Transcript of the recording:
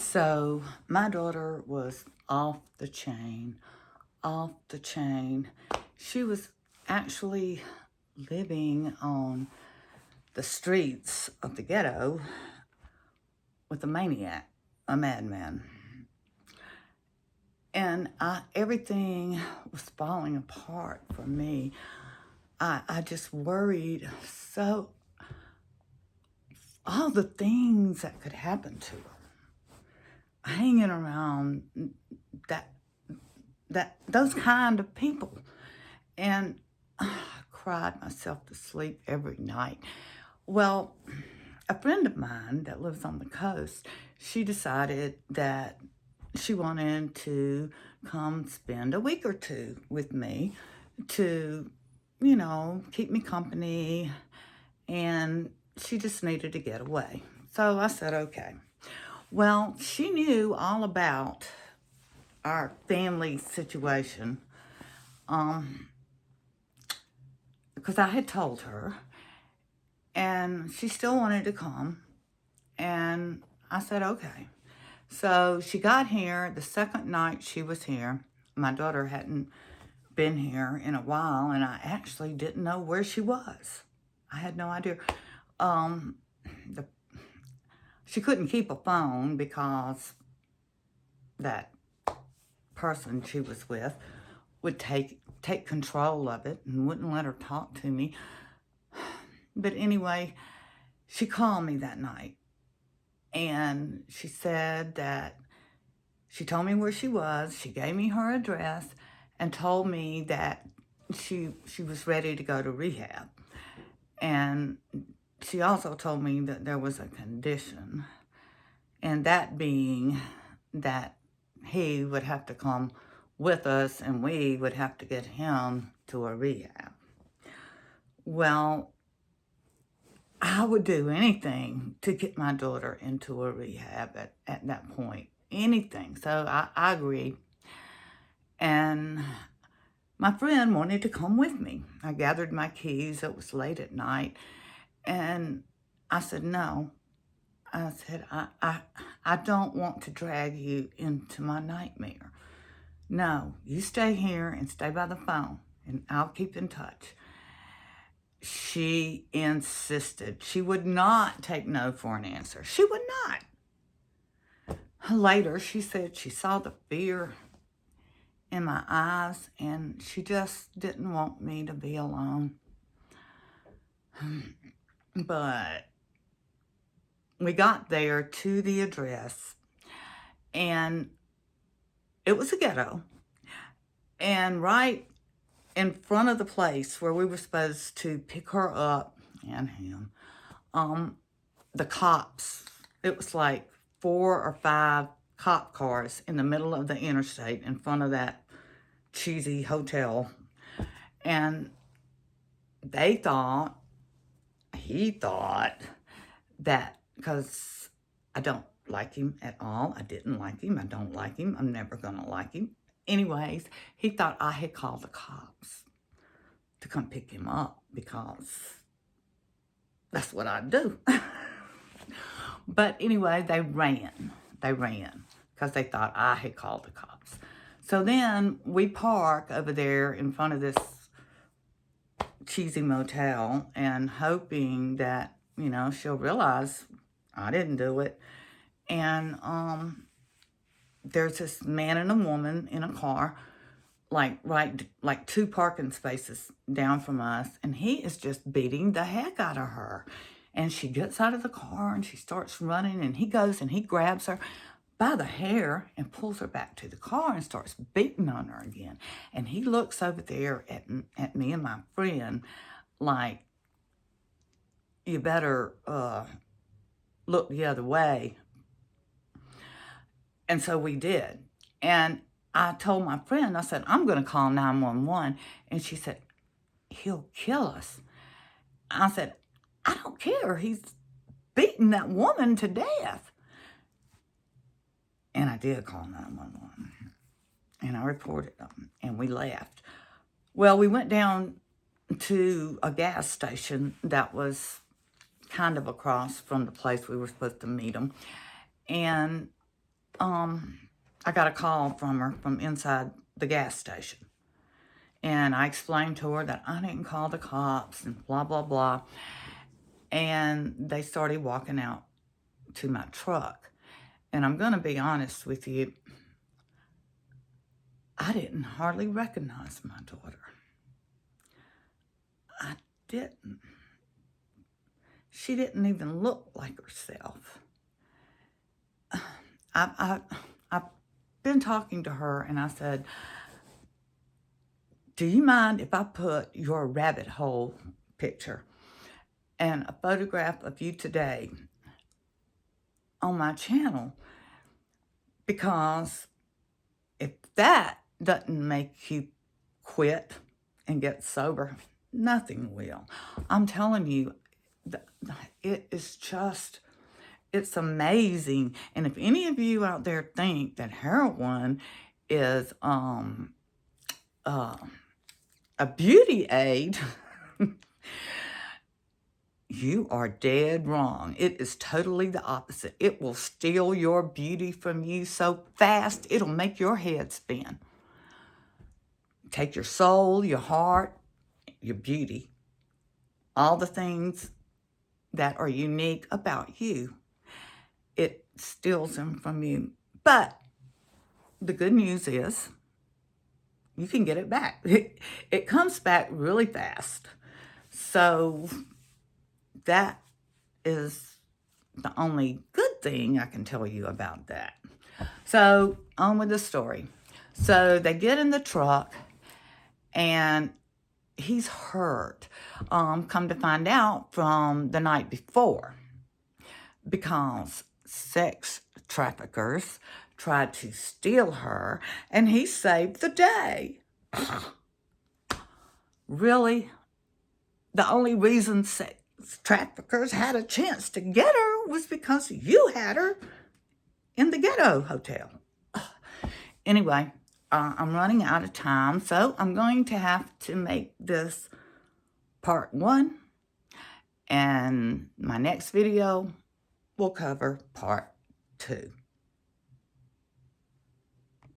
So my daughter was off the chain, off the chain. She was actually living on the streets of the ghetto with a maniac, a madman. And everything was falling apart for me. I just worried so, all the things that could happen to her. Hanging around that those kind of people. And I cried myself to sleep every night. Well, a friend of mine that lives on the coast, she decided that she wanted to come spend a week or two with me to, keep me company. And she just needed to get away. So I said, okay. Well, she knew all about our family situation because I had told her, and she still wanted to come. And I said, okay. So she got here the second night she was here. My daughter hadn't been here in a while, and I actually didn't know where she was. I had no idea. Um, the, she couldn't keep a phone because that person she was with would take control of it and wouldn't let her talk to me. But anyway, she called me that night, and she said that she told me where she was. She gave me her address and told me that she was ready to go to rehab. And she also told me that there was a condition, and that being that he would have to come with us and we would have to get him to a rehab. Well, I would do anything to get my daughter into a rehab at that point. Anything. So I agreed. And my friend wanted to come with me. I gathered my keys. It was late at night. And I said, no. I said, I don't want to drag you into my nightmare. No, you stay here and stay by the phone, and I'll keep in touch. She insisted. She would not take no for an answer. She would not. Later, she said she saw the fear in my eyes, and she just didn't want me to be alone. But we got there to the address, and it was a ghetto. And right in front of the place where we were supposed to pick her up and him, the cops, it was like 4 or 5 cop cars in the middle of the interstate in front of that cheesy hotel. And he thought that because I don't like him at all, I didn't like him, I don't like him, I'm never going to like him. Anyways, he thought I had called the cops to come pick him up because that's what I do. But anyway, they ran because they thought I had called the cops. So then we park over there in front of this cheesy motel and hoping that, she'll realize I didn't do it. And there's this man and a woman in a car, like 2 parking spaces down from us, and he is just beating the heck out of her. And she gets out of the car and she starts running, and he goes and he grabs her by the hair and pulls her back to the car and starts beating on her again. And he looks over there at me and my friend like, you better look the other way. And so we did. And I told my friend, I said, I'm going to call 911. And she said, he'll kill us. I said, I don't care. He's beaten that woman to death. And I did call 911. And I reported them. And we left. Well, we went down to a gas station that was kind of across from the place we were supposed to meet him. And I got a call from her from inside the gas station. And I explained to her that I didn't call the cops and blah, blah, blah. And they started walking out to my truck. And I'm going to be honest with you, I didn't hardly recognize my daughter. I didn't. She didn't even look like herself. I've been talking to her, and I said, do you mind if I put your rabbit hole picture and a photograph of you today on my channel? Because if that doesn't make you quit and get sober, nothing will. I'm telling you, it is just, it's amazing. And if any of you out there think that heroin is a beauty aid, you are dead wrong. It is totally the opposite. It will steal your beauty from you so fast, it'll make your head spin. Take your soul, your heart, your beauty, all the things that are unique about you. It steals them from you. But the good news is you can get it back. It comes back really fast. So that is the only good thing I can tell you about that. So on with the story. So they get in the truck and he's hurt. Come to find out from the night before, because sex traffickers tried to steal her and he saved the day. Really? The only reason sex traffickers had a chance to get her was because you had her in the ghetto hotel. Anyway, I'm running out of time, so I'm going to have to make this part 1, and my next video will cover part 2.